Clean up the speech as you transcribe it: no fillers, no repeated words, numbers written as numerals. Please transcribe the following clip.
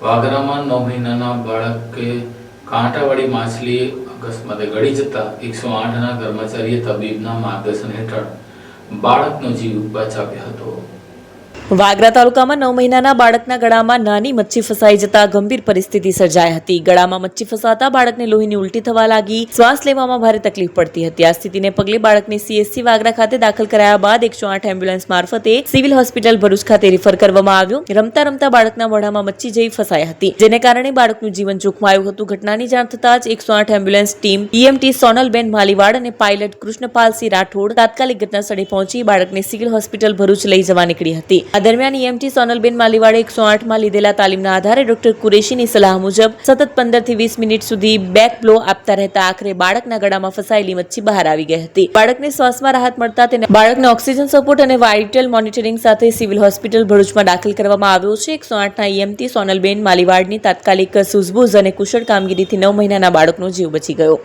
વાગરામાં 9 મહિનાના બાળકે કાંટાવાળી માછલી અકસ્માતે ગળી જતા 108ના કર્મચારીએ તબીબના માર્ગદર્શન હેઠળ બાળકનો જીવ બચાવ્યો હતો। વાગરા તાલુકામાં 9 મહિનાના બાળકના ગળામાં નાની મચ્છી ફસાઈ જતા ગંભીર પરિસ્થિતિ સર્જાઈ હતી। ગળામાં મચ્છી ફસાતા બાળકને લોહીની ઉલટી થવા લાગી, શ્વાસ લેવામાં ભારે તકલીફ પડતી હતી। આ સ્થિતિને પગલે બાળકને CHC વાગરા ખાતે દાખલ કરાયા બાદ 108 એમ્બ્યુલન્સ મારફતે સિવિલ હોસ્પિટલ ભરૂચ ખાતે રિફર કરવામાં આવ્યો। રમતા રમતા બાળકના મોઢામાં મચ્છી જઈ ફસાઈ હતી, જેને કારણે બાળકનું જીવન જોખમાયું હતું। ઘટનાની જાણ થતાં જ 108 એમ્બ્યુલન્સ ટીમ EMT સોનલબેન માલીવાડ અને પાયલટ કૃષ્ણપાલસિંહ રાઠોડ તાત્કાલિક ઘટનાસ્થળે પહોંચી બાળકને સિવિલ હોસ્પિટલ ભરૂચ લઈ જવા નીકળી હતી। આ દરમિયાન EMT સોનલબેન માલીવાડે 108 માં લીધેલા તાલીમના આધારે ડોક્ટર કુરેશીની સલાહ મુજબ સતત 15 થી 20 મિનિટ સુધી બેક બ્લો આપતા રહેતા આખરે બાળકના ગળામાં ફસાયેલી મચ્છી બહાર આવી ગઈ હતી। બાળકને શ્વાસમાં રાહત મળતા તેને બાળકને ઓક્સિજન સપોર્ટ અને વાઇટલ મોનિટરિંગ સાથે સિવિલ હોસ્પિટલ ભરૂચમાં દાખલ કરવામાં આવ્યો છે। 108 ના EMT સોનલબેન માલીવાડની તાત્કાલિક સૂઝબૂઝ અને કુશળ કામગીરીથી 9 મહિનાના બાળકનો જીવ બચી ગયો।